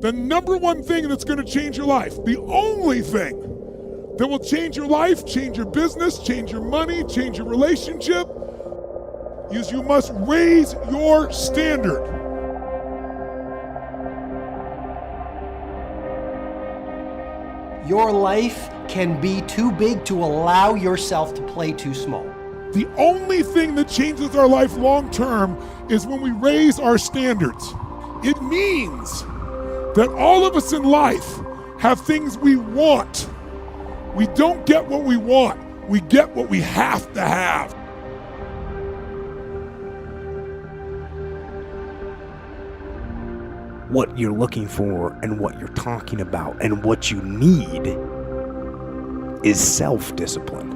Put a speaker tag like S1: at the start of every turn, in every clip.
S1: The number one thing that's going to change your life, the only thing that will change your life, change your business, change your money, change your relationship, is you must raise your standard.
S2: Your life can be too big to allow yourself to play too small.
S1: The only thing that changes our life long term is when we raise our standards. It means that all of us in life have things we want. We don't get what we want, we get what we have to have.
S3: What you're looking for and what you're talking about and what you need is self-discipline.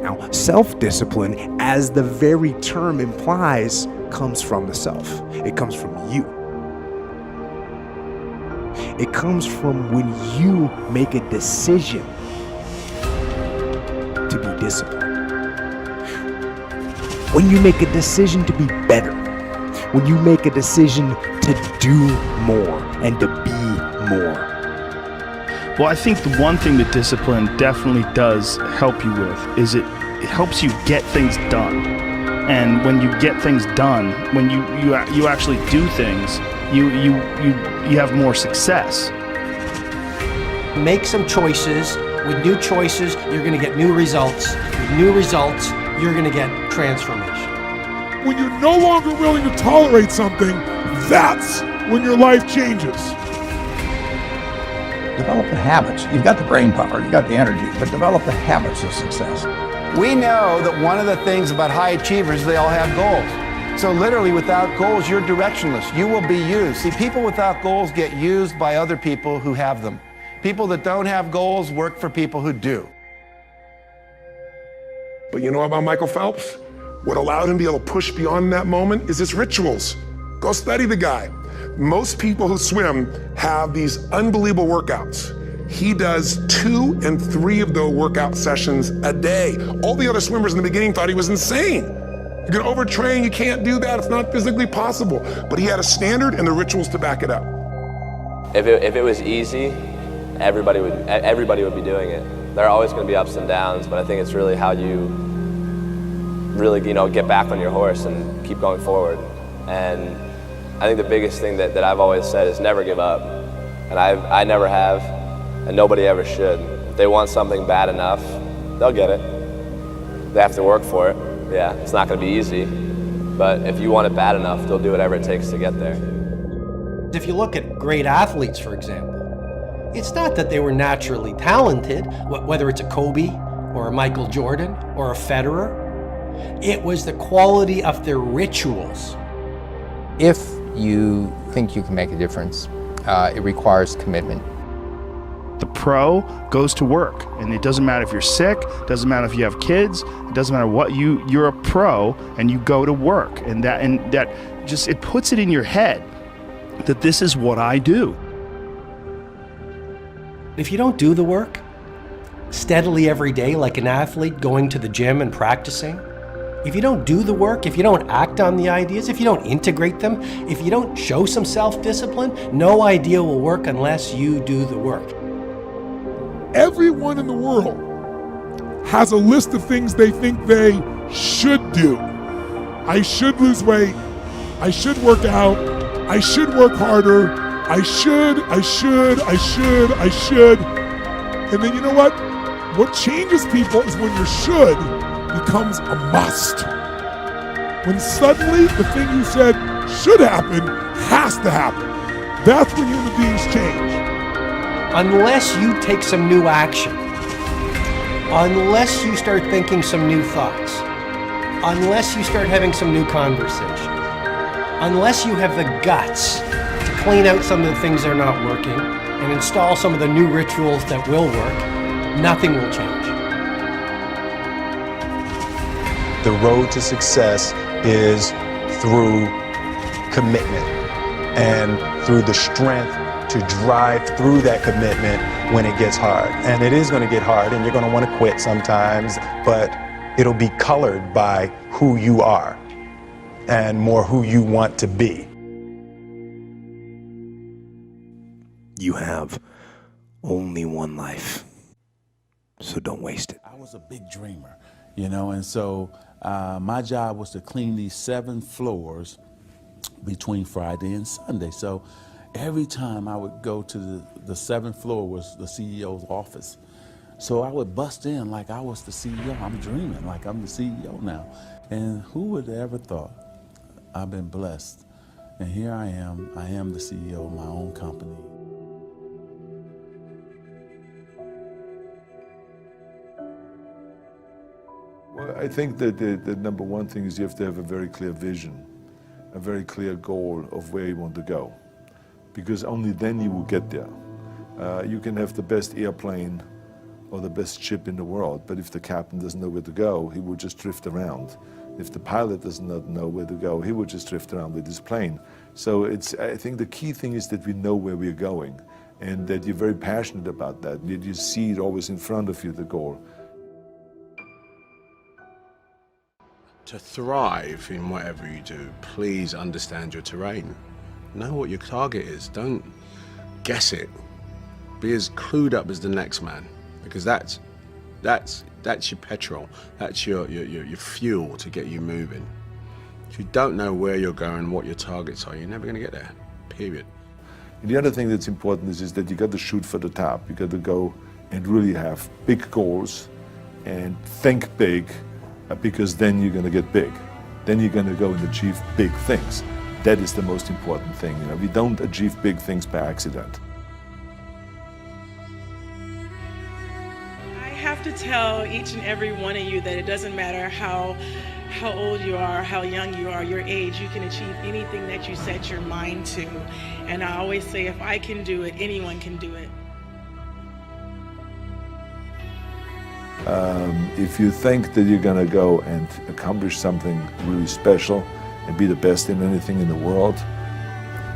S3: Now, self-discipline, as the very term implies, comes from the self. It comes from you. It comes from when you make a decision to be disciplined. When you make a decision to be better. When you make a decision to do more and to be more.
S4: Well, I think the one thing that discipline definitely does help you with is it helps you get things done. And when you get things done, when you actually do things, you have more success.
S2: Make some choices. With new choices, you're going to get new results. With new results, you're going to get transformation.
S1: When you're no longer willing to tolerate something, that's when your life changes.
S5: Develop the habits. You've got the brain power, you've got the energy, but develop the habits of success.
S6: We know that one of the things about high achievers, they all have goals. So literally without goals, you're directionless. You will be used. See, people without goals get used by other people who have them. People that don't have goals work for people who do.
S7: But you know about Michael Phelps? What allowed him to be able to push beyond that moment is his rituals. Go study the guy. Most people who swim have these unbelievable workouts. He does 2 and 3 of those workout sessions a day. All the other swimmers in the beginning thought he was insane. You're gonna overtrain, you can't do that, it's not physically possible. But he had a standard and the rituals to back it up.
S8: If it was easy, everybody would be doing it. There are always gonna be ups and downs, but I think it's really how you really, get back on your horse and keep going forward. And I think the biggest thing that I've always said is never give up. And I never have, and nobody ever should. If they want something bad enough, they'll get it. They have to work for it. Yeah, it's not gonna be easy, but if you want it bad enough, they'll do whatever it takes to get there.
S2: If you look at great athletes, for example, it's not that they were naturally talented, whether it's a Kobe or a Michael Jordan or a Federer. It was the quality of their rituals.
S9: If you think you can make a difference, it requires commitment.
S4: The pro goes to work, and it doesn't matter if you're sick, doesn't matter if you have kids, it doesn't matter what, you're a pro and you go to work, and that just, it puts it in your head that this is what I do.
S2: If you don't do the work steadily every day like an athlete going to the gym and practicing, if you don't do the work, if you don't act on the ideas, if you don't integrate them, if you don't show some self-discipline, no idea will work unless you do the work.
S1: Everyone in the world has a list of things they think they should do. I should lose weight. I should work out. I should work harder. I should. And then you know what? What changes people is when your should becomes a must. When suddenly the thing you said should happen has to happen. That's when human beings change.
S2: Unless you take some new action, unless you start thinking some new thoughts, unless you start having some new conversation, unless you have the guts to clean out some of the things that are not working and install some of the new rituals that will work, nothing will change.
S10: The road to success is through commitment and through the strength to drive through that commitment when it gets hard. And it is going to get hard and you're going to want to quit sometimes, but it'll be colored by who you are and more who you want to be.
S3: You have only one life, so don't waste it.
S11: I was a big dreamer, you know, and so my job was to clean these 7 floors between Friday and Sunday. So every time I would go to the 7th floor was the CEO's office. So I would bust in like I was the CEO. I'm dreaming like I'm the CEO now. And who would have ever thought? I've been blessed. And here I am the CEO of my own company.
S12: Well, I think that the number one thing is you have to have a very clear vision, a very clear goal of where you want to go, because only then you will get there. You can have the best airplane or the best ship in the world, but if the captain doesn't know where to go, he will just drift around. If the pilot does not know where to go, he will just drift around with his plane. So I think the key thing is that we know where we're going and that you're very passionate about that, that you see it always in front of you, the goal.
S13: To thrive in whatever you do, please understand your terrain. Know what your target is. Don't guess it. Be as clued up as the next man, because that's your petrol. That's your fuel to get you moving. If you don't know where you're going, what your targets are, you're never going to get there. Period.
S12: And the other thing that's important is that you got to shoot for the top. You got to go and really have big goals and think big. Because then you're going to get big. Then you're going to go and achieve big things. That is the most important thing. You know, we don't achieve big things by accident.
S14: I have to tell each and every one of you that it doesn't matter how old you are, how young you are, your age, you can achieve anything that you set your mind to. And I always say, if I can do it, anyone can do it.
S12: If you think that you're going to go and accomplish something really special and be the best in anything in the world,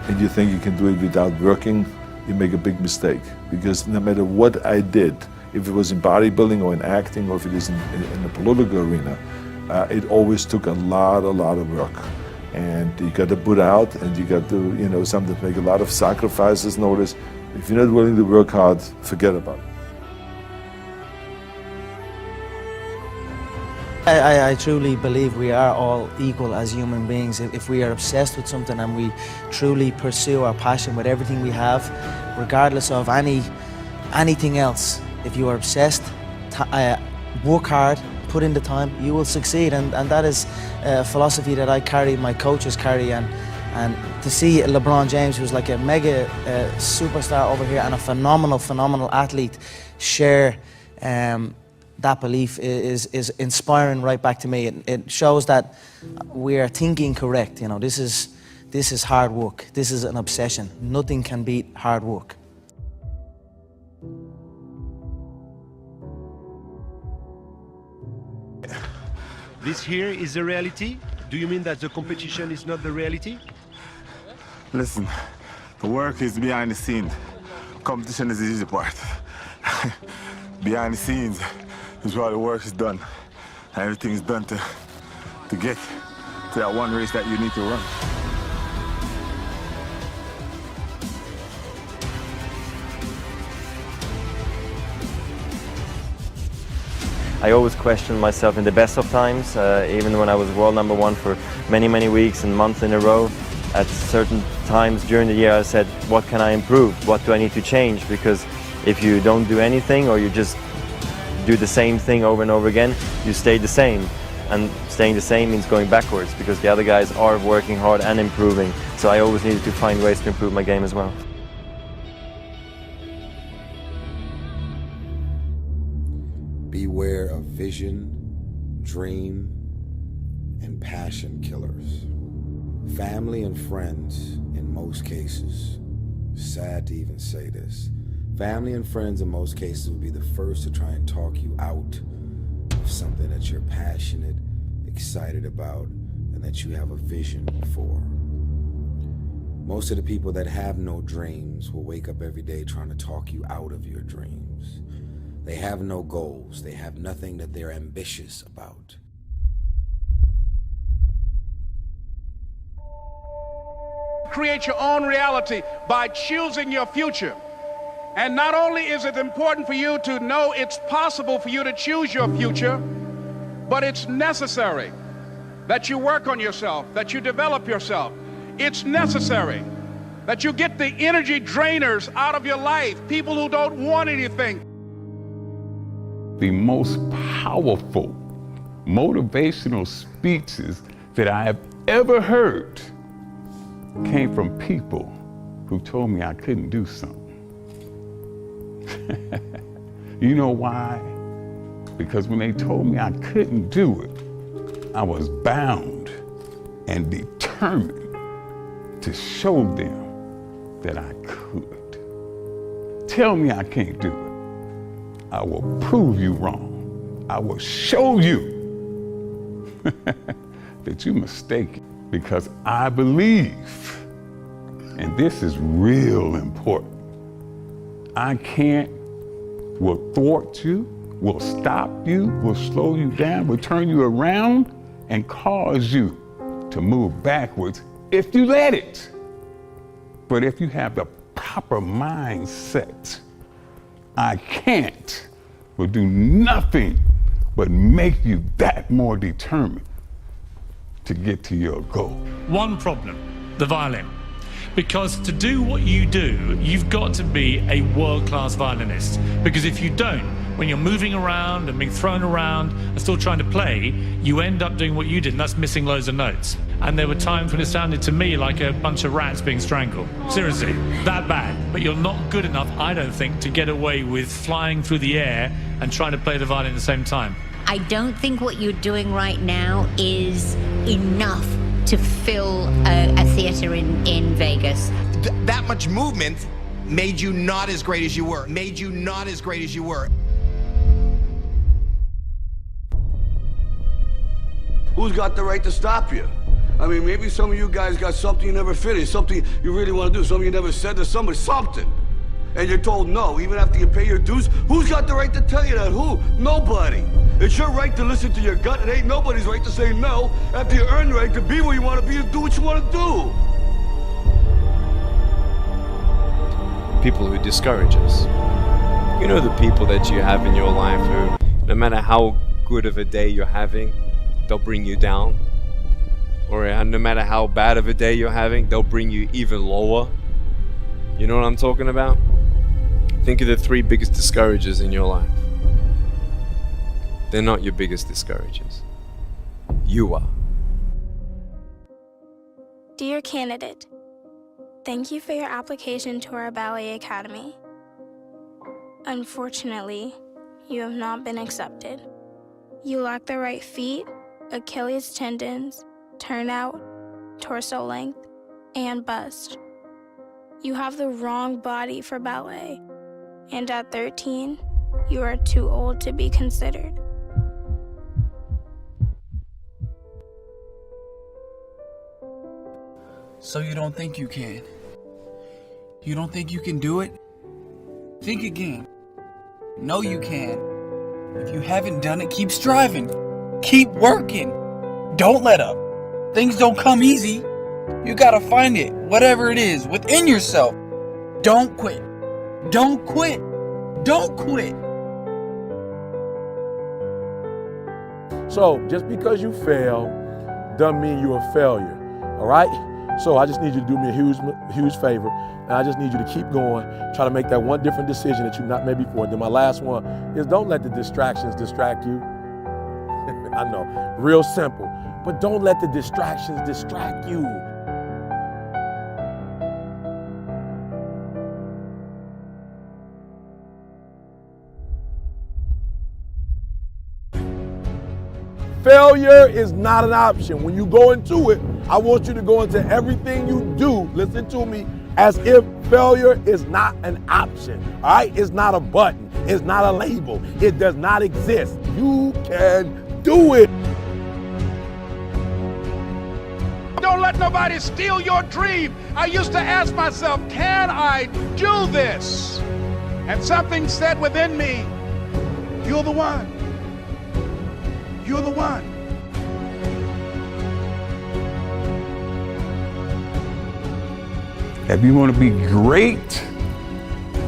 S12: and you think you can do it without working, you make a big mistake. Because no matter what I did, if it was in bodybuilding or in acting or if it is in the political arena, it always took a lot of work. And you got to put out, and you got to, you know, sometimes make a lot of sacrifices. Notice, if you're not willing to work hard, forget about it.
S15: I truly believe we are all equal as human beings. If we are obsessed with something and we truly pursue our passion with everything we have, regardless of anything else, if you are obsessed, work hard, put in the time, you will succeed. And that is a philosophy that I carry, my coaches carry. And to see LeBron James, who's like a mega superstar over here and a phenomenal athlete, share that belief is inspiring right back to me. It shows that we are thinking correct. You know, this is hard work. This is an obsession. Nothing can beat hard work.
S16: This here is the reality? Do you mean that the competition is not the reality?
S17: Listen, the work is behind the scenes. Competition is the easy part. Behind the scenes is where the work is done. And everything is done to get to that one race that you need to run.
S18: I always questioned myself in the best of times, even when I was world #1 for many weeks and months in a row. At certain times during the year I said, what can I improve? What do I need to change? Because if you don't do anything or you just do the same thing over and over again, you stay the same. And staying the same means going backwards because the other guys are working hard and improving. So I always needed to find ways to improve my game as well.
S19: Beware of vision, dream, and passion killers. Family and friends, in most cases, sad to even say this, family and friends in most cases will be the first to try and talk you out of something that you're passionate, excited about, and that you have a vision for. Most of the people that have no dreams will wake up every day trying to talk you out of your dreams. They have no goals. They have nothing that they're ambitious about.
S20: Create your own reality by choosing your future. And not only is it important for you to know it's possible for you to choose your future, but it's necessary that you work on yourself, that you develop yourself. It's necessary that you get the energy drainers out of your life, people who don't want anything.
S21: The most powerful motivational speeches that I have ever heard came from people who told me I couldn't do something. You know why? Because when they told me I couldn't do it, I was bound and determined to show them that I could. Tell me I can't do it. I will prove you wrong. I will show you that you're mistaken, because I believe, and this is real important, I can't, will thwart you, will stop you, will slow you down, will turn you around and cause you to move backwards if you let it. But if you have the proper mindset, I can't will do nothing but make you that more determined to get to your goal.
S22: One problem, the violin. Because to do what you do, you've got to be a world-class violinist. Because if you don't, when you're moving around and being thrown around and still trying to play, you end up doing what you did, and that's missing loads of notes. And there were times when it sounded to me like a bunch of rats being strangled. Seriously, that bad. But you're not good enough, I don't think, to get away with flying through the air and trying to play the violin at the same time.
S23: I don't think what you're doing right now is enough to fill a theater in Vegas.
S24: That much movement made you not as great as you were. Made you not as great as you were.
S25: Who's got the right to stop you? I mean, maybe some of you guys got something you never finished, something you really want to do, something you never said to somebody, something. And you're told no, even after you pay your dues. Who's got the right to tell you that? Who? Nobody. It's your right to listen to your gut. It ain't nobody's right to say no after you earn the right to be where you want to be and do what you want to do.
S26: People who discourage us. You know, the people that you have in your life who, no matter how good of a day you're having, they'll bring you down. Or no matter how bad of a day you're having, they'll bring you even lower. You know what I'm talking about? Think of the 3 biggest discouragers in your life. They're not your biggest discouragers. You are.
S27: Dear candidate, thank you for your application to our ballet academy. Unfortunately, you have not been accepted. You lack the right feet, Achilles tendons, turnout, torso length, and bust. You have the wrong body for ballet, and at 13, you are too old to be considered.
S28: So you don't think you can? You don't think you can do it? Think again. No, you can. If you haven't done it, keep striving. Keep working. Don't let up. Things don't come easy. You gotta find it, whatever it is, within yourself. Don't quit. Don't quit. Don't quit.
S12: So just because you fail doesn't mean you're a failure, all right? So I just need you to do me a huge favor, and I just need you to keep going, try to make that one different decision that you've not made before. And then my last one is don't let the distractions distract you. I know, real simple, but don't let the distractions distract you. Failure is not an option. When you go into it, I want you to go into everything you do, listen to me, as if failure is not an option, all right? It's not a button. It's not a label. It does not exist. You can do it.
S20: Don't let nobody steal your dream. I used to ask myself, can I do this? And something said within me, you're the one. You're the one.
S21: If you want to be great,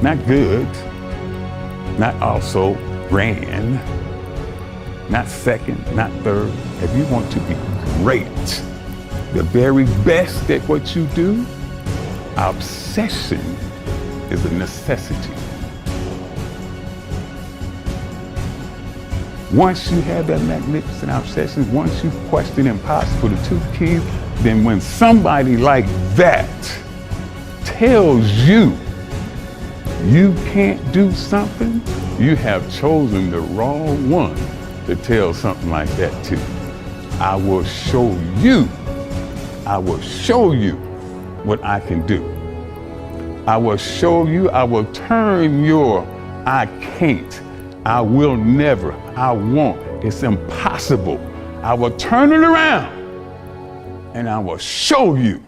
S21: Not good, not also grand, not second, not third. If you want to be great, the very best at what you do, obsession is a necessity. Once you have that magnificent obsession, once you question impossible, the two keys, then when somebody like that tells you you can't do something, you have chosen the wrong one to tell something like that to. I will show you what I can do. I will show you, I will turn your I can't, I will never, I won't, it's impossible. I will turn it around and I will show you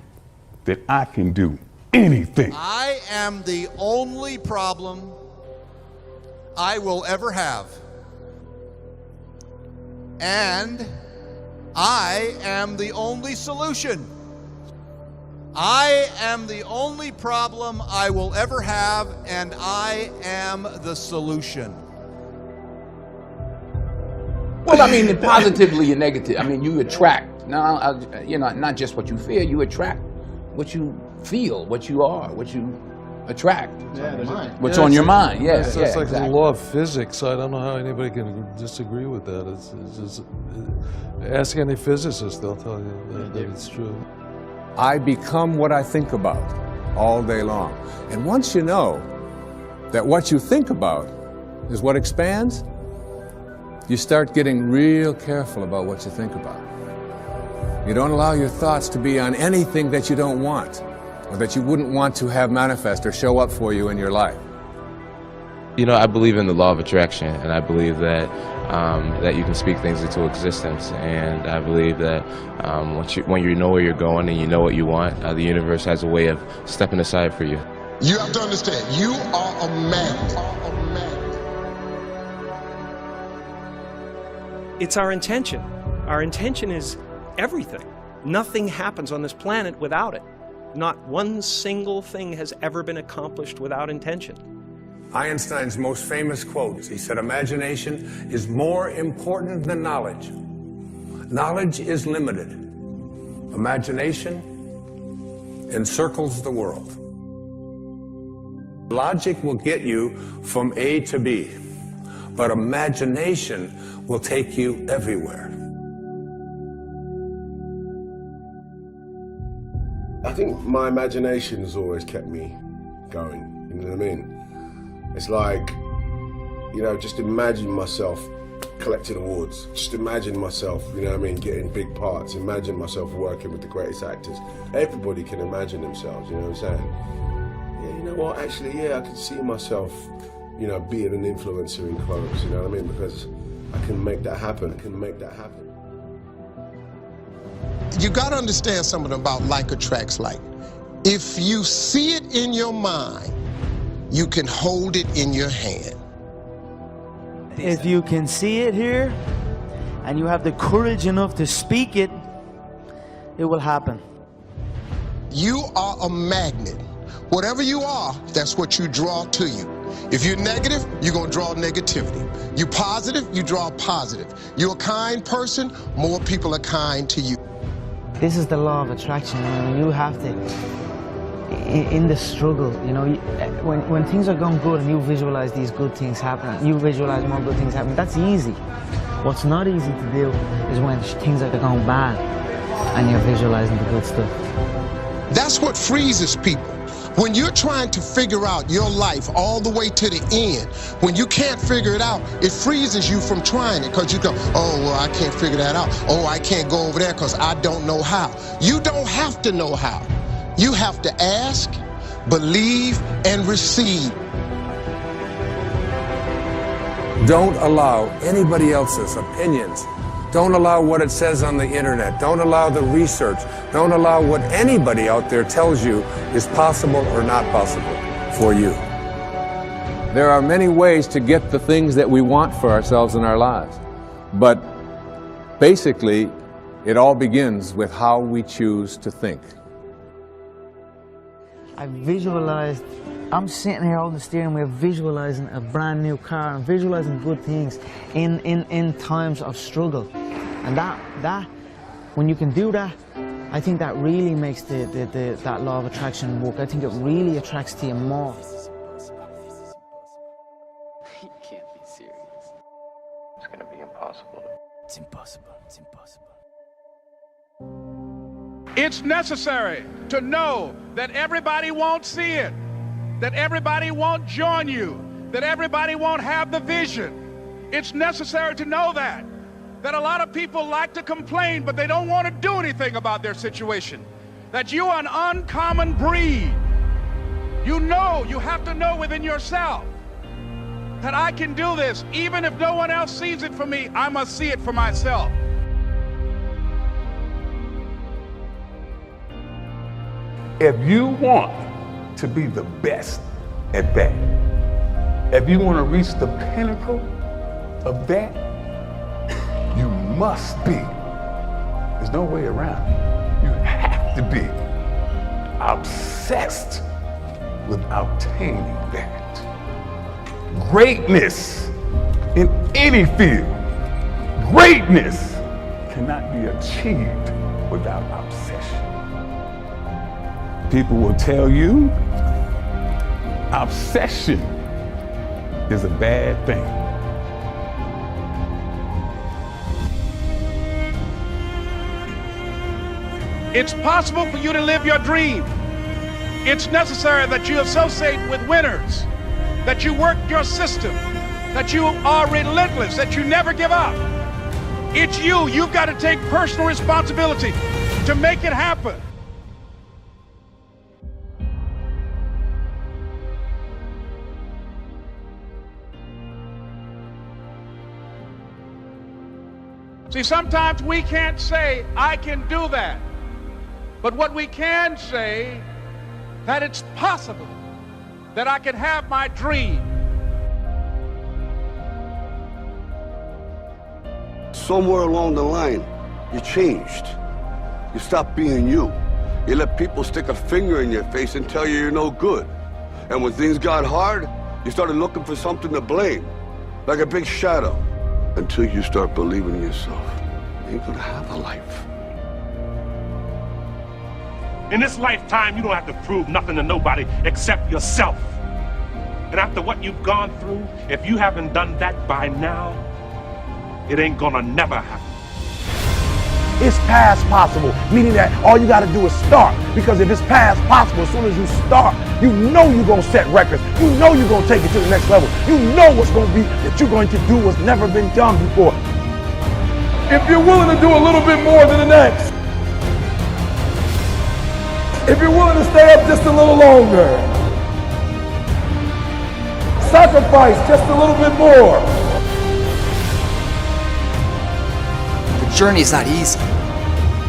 S21: that I can do anything.
S1: I am the only problem I will ever have. And I am the only solution. I am the only problem I will ever have, and I am the solution.
S2: Well, I mean, positively and negative. I mean, you attract. Now, you know, not just what you fear. You attract what you feel, what you are, what you attract. What's on your mind? Yeah,
S4: it's like the law of physics. I don't know how anybody can disagree with that. It's just ask any physicist; they'll tell you that it's true.
S5: I become what I think about all day long. And once you know that what you think about is what expands, you start getting real careful about what you think about. You don't allow your thoughts to be on anything that you don't want, or that you wouldn't want to have manifest or show up for you in your life.
S6: You know, I believe in the law of attraction, and I believe that that you can speak things into existence. And I believe that when you know where you're going and you know what you want, the universe has a way of stepping aside for you.
S7: You have to understand, you are a magnet.
S8: It's our intention. Our intention is everything. Nothing happens on this planet without it. Not one single thing has ever been accomplished without intention.
S5: Einstein's most famous quotes, he said, imagination is more important than knowledge. Knowledge is limited. Imagination encircles the world. Logic will get you from A to B, but imagination will take you everywhere.
S9: I think my imagination has always kept me going, you know what I mean? It's like, you know, just imagine myself collecting awards. Just imagine myself, you know what I mean, getting big parts. Imagine myself working with the greatest actors. Everybody can imagine themselves, you know what I'm saying? Yeah, you know what, actually, yeah, I can see myself, you know, being an influencer in clothes, you know what I mean? Because I can make that happen,
S7: You gotta understand something about like attracts like. If you see it in your mind, you can hold it in your hand.
S15: If you can see it here, and you have the courage enough to speak it, it will happen.
S7: You are a magnet. Whatever you are, that's what you draw to you. If you're negative, you're gonna draw negativity. You're positive, you draw positive. You're a kind person, more people are kind to you.
S15: This is the law of attraction. You have to, in the struggle, you know, when things are going good and you visualize these good things happening, you visualize more good things happening, that's easy. What's not easy to do is when things are going bad and you're visualizing the good stuff.
S7: That's what freezes people. When you're trying to figure out your life all the way to the end, when you can't figure it out, it freezes you from trying it because you go, oh, well, I can't figure that out. Oh, I can't go over there because I don't know how. You don't have to know how. You have to ask, believe, and receive.
S5: Don't allow anybody else's opinions. Don't allow what it says on the internet. Don't allow the research. Don't allow what anybody out there tells you is possible or not possible for you. There are many ways to get the things that we want for ourselves in our lives. But basically, it all begins with how we choose to think.
S15: I visualized I'm sitting here holding the steering wheel, visualizing a brand new car and visualizing good things in times of struggle. And that, when you can do that, I think that really makes that law of attraction work. I think it really attracts to you more.
S3: You can't be serious. It's gonna be impossible. It's impossible. It's impossible.
S20: It's necessary to know that everybody won't see it, that everybody won't join you, that everybody won't have the vision. It's necessary to know that a lot of people like to complain, but they don't want to do anything about their situation, that you are an uncommon breed. You know, you have to know within yourself that I can do this. Even if no one else sees it for me, I must see it for myself.
S21: If you want to be the best at that, if you want to reach the pinnacle of that, you must be. There's no way around it. You have to be obsessed with obtaining that. Greatness in any field, greatness cannot be achieved without obsession. People will tell you obsession is a bad thing.
S20: It's possible for you to live your dream. It's necessary that you associate with winners, that you work your system, that you are relentless, that you never give up. It's you. You've got to take personal responsibility to make it happen. See, sometimes we can't say, I can do that. But what we can say, that it's possible that I can have my dream.
S25: Somewhere along the line, you changed. You stopped being you. You let people stick a finger in your face and tell you you're no good. And when things got hard, you started looking for something to blame, like a big shadow. Until you start believing in yourself, you ain't gonna have a life.
S10: In this lifetime, you don't have to prove nothing to nobody except yourself. And after what you've gone through, if you haven't done that by now, it ain't gonna never happen.
S11: It's past possible, meaning that all you gotta do is start. Because if it's past possible, as soon as you start, you know you're gonna set records. You know you're gonna take it to the next level. You know what's gonna be that you're going to do what's never been done before.
S12: If you're willing to do a little bit more than the next, if you're willing to stay up just a little longer, sacrifice just a little bit more.
S28: The journey is not easy.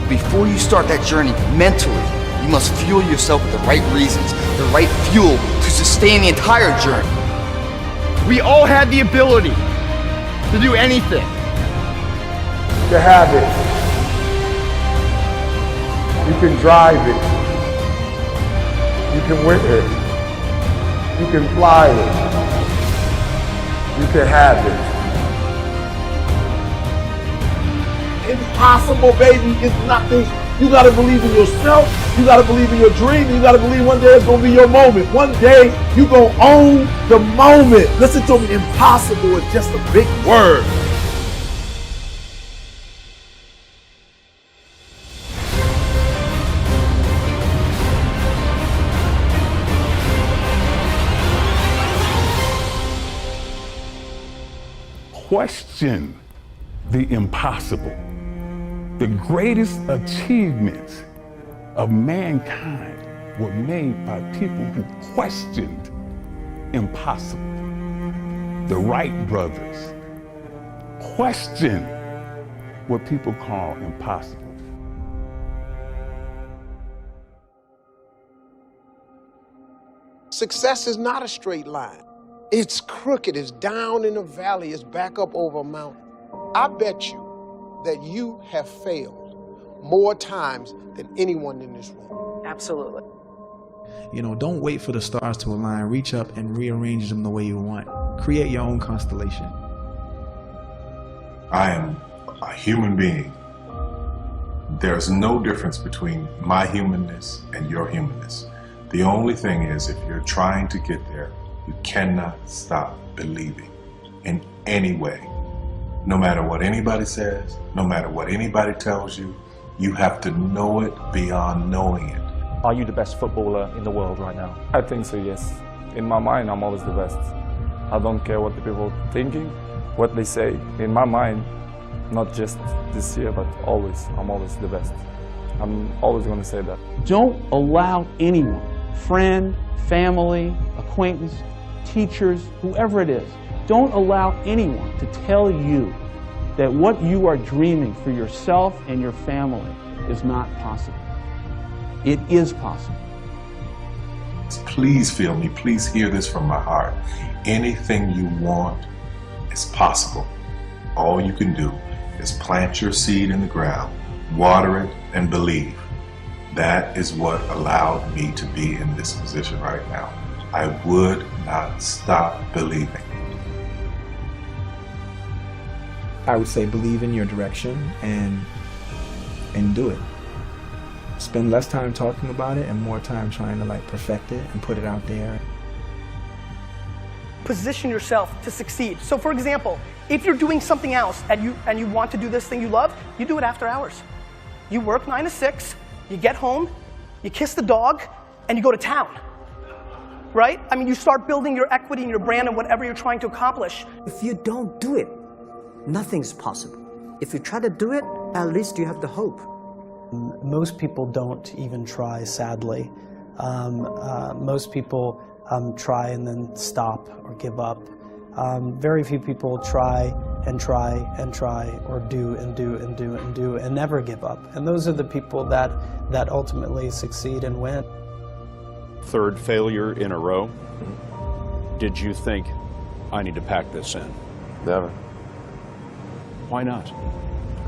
S28: Before you start that journey mentally, you must fuel yourself with the right reasons, the right fuel to sustain the entire journey. We all have the ability to do anything.
S12: You have it. You can drive it. You can win it. You can fly it. You can have it.
S11: Impossible, baby, is nothing. You gotta believe in yourself. You gotta believe in your dream. You gotta believe one day it's gonna be your moment. One day you gonna own the moment. Listen to me, impossible is just a big word.
S21: Question the impossible. The greatest achievements of mankind were made by people who questioned impossible. The Wright brothers questioned what people call impossible.
S7: Success is not a straight line. It's crooked, it's down in a valley, it's back up over a mountain. I bet you that you have failed more times than anyone in this room.
S13: Absolutely. You know, don't wait for the stars to align. Reach up and rearrange them the way you want. Create your own constellation.
S14: I am a human being. There's no difference between my humanness and your humanness. The only thing is, if you're trying to get there, you cannot stop believing in any way. No matter what anybody says, no matter what anybody tells you, you have to know it beyond knowing it.
S16: Are you the best footballer in the world right now?
S17: I think so, yes. In my mind, I'm always the best. I don't care what the people are thinking, what they say. In my mind, not just this year, but always, I'm always the best. I'm always going to say that.
S18: Don't allow anyone, friend, family, acquaintance, teachers, whoever it is, don't allow anyone to tell you that what you are dreaming for yourself and your family is not possible. It is possible.
S14: Please feel me, please hear this from my heart. Anything you want is possible. All you can do is plant your seed in the ground, water it, and believe. That is what allowed me to be in this position right now. I would not stop believing.
S13: I would say believe in your direction and do it. Spend less time talking about it and more time trying to like perfect it and put it out there.
S19: Position yourself to succeed. So for example, if you're doing something else and you want to do this thing you love, you do it after hours. You work 9 to 6, you get home, you kiss the dog, and you go to town. Right? I mean, you start building your equity and your brand and whatever you're trying to accomplish.
S22: If you don't do it, nothing's possible. If you try to do it, at least you have the hope.
S23: Most people don't even try, sadly. Most people try and then stop or give up. Very few people try and try and try, or do and do and do and do and never give up. And those are the people that ultimately succeed and win.
S29: Third failure in a row. Did you think, I need to pack this in?
S30: Never.
S29: Why not?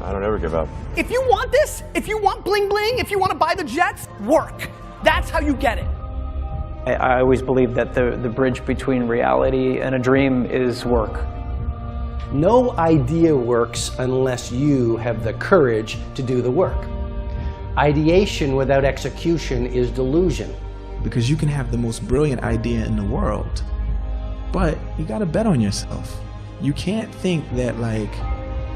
S30: I don't ever give up.
S19: If you want this, if you want bling bling, if you want to buy the jets, work. That's how you get it.
S31: I always believe that the bridge between reality and a dream is work.
S32: No idea works unless you have the courage to do the work. Ideation without execution is delusion.
S13: Because you can have the most brilliant idea in the world, but you gotta bet on yourself. You can't think that like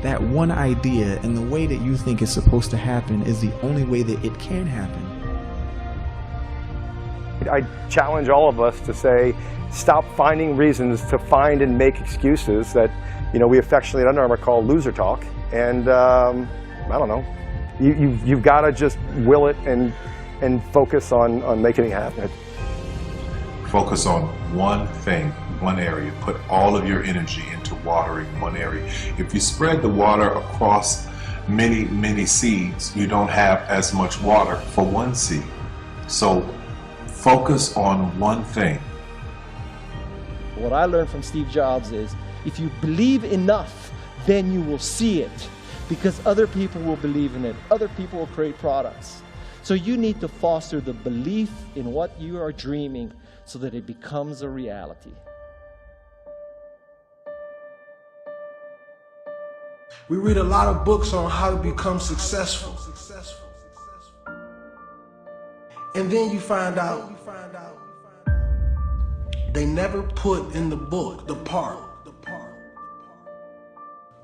S13: that one idea and the way that you think it's supposed to happen is the only way that it can happen.
S11: I challenge all of us to say, stop finding reasons to find and make excuses that, we affectionately at Under Armour call loser talk. And I don't know, you've got to just will it and focus on making it happen.
S14: Focus on one thing, one area. Put all of your energy into watering one area. If you spread the water across many, many seeds, you don't have as much water for one seed. So focus on one thing.
S33: What I learned from Steve Jobs is, if you believe enough, then you will see it, because other people will believe in it. Other people will create products. So you need to foster the belief in what you are dreaming so that it becomes a reality.
S34: We read a lot of books on how to become successful. And then you find out they never put in the book the part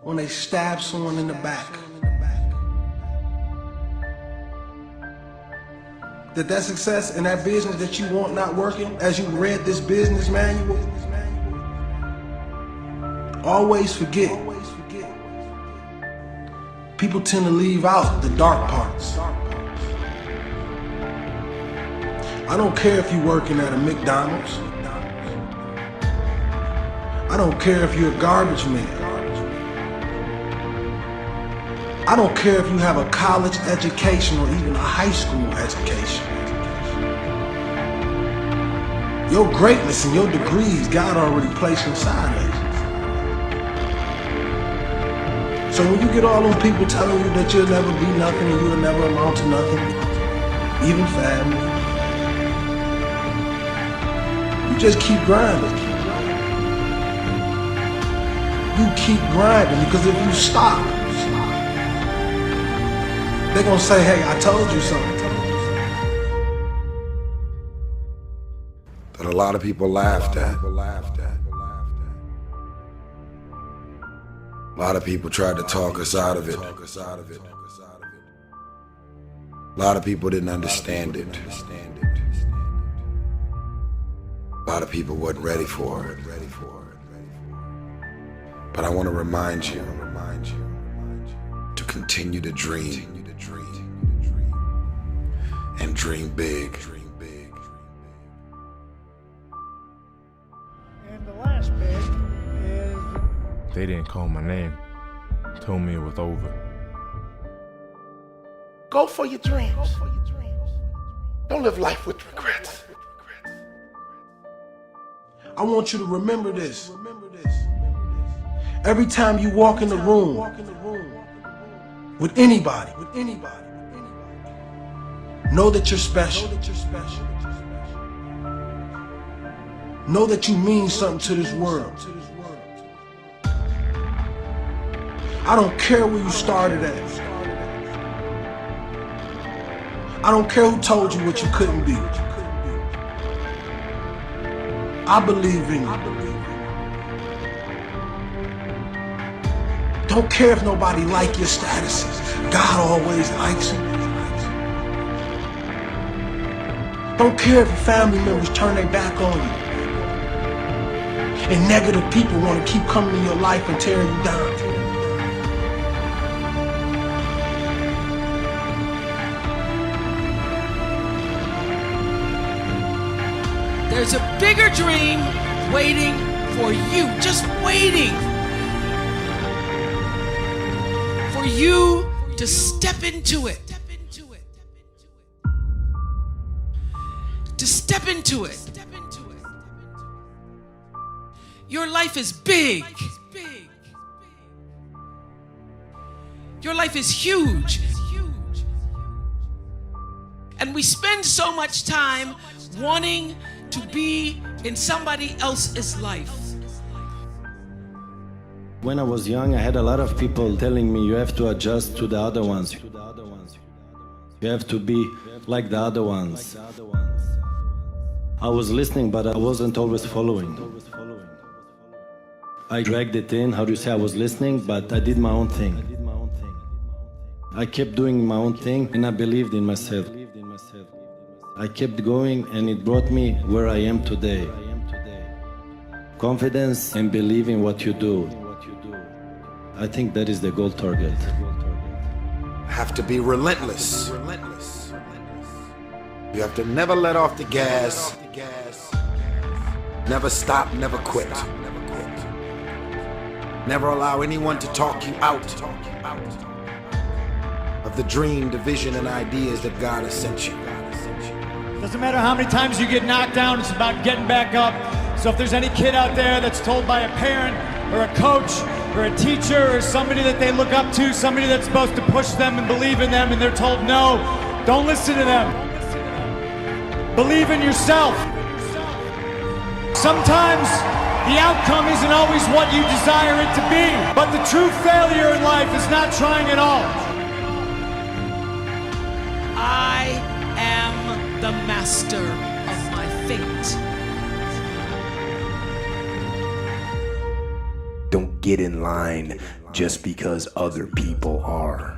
S34: when they stab someone in the back. That success and that business that you want not working, as you read this business manual, always forget. People tend to leave out the dark parts. I don't care if you're working at a McDonald's. I don't care if you're a garbage man. I don't care if you have a college education or even a high school education. Your greatness and your degrees, God already placed inside of you. So when you get all those people telling you that you'll never be nothing and you'll never amount to nothing, even family, You just keep grinding. You keep grinding, because if you stop, they're gonna say, hey, I told you something.
S1: That a lot of people laughed at. A lot of people tried to talk us out of it. A lot of people didn't understand it. A lot of people wasn't ready for it. But I want to remind you to continue to dream and dream big.
S2: And the last bit is... They didn't call my name. Told me it was over.
S34: Go for your dreams. Don't live life with regrets. I want you to remember this. Every time you walk in the room with anybody, know that you're special. Know that you mean something to this world. I don't care where you started at. I don't care who told you what you couldn't be. I believe in you. Don't care if nobody like your statuses. God always likes you. Don't care if your family members turn their back on you. And negative people want to keep coming in your life and tearing you down.
S3: There's a bigger dream waiting for you, just waiting for you to step into it. To step into it. Your life is big. Your life is huge. And we spend so much time wanting to be in somebody else's life.
S4: When I was young, I had a lot of people telling me you have to adjust to the other ones. You have to be like the other ones. I was listening, but I wasn't always following. I dragged it in, how do you say, I was listening, but I did my own thing. I kept doing my own thing and I believed in myself. I kept going and it brought me where I am today. Confidence and believe in what you do. I think that is the goal target.
S1: Have to be relentless. You have to never let off the gas. Never stop, never quit. Never allow anyone to talk you out of the dream, the vision, and ideas that God has sent you.
S5: Doesn't matter how many times you get knocked down, it's about getting back up. So if there's any kid out there that's told by a parent or a coach or a teacher or somebody that they look up to, somebody that's supposed to push them and believe in them, and they're told no, don't listen to them. Believe in yourself. Sometimes the outcome isn't always what you desire it to be, but the true failure in life is not trying at all.
S3: I am the master of my fate.
S6: Don't get in line just because other people are.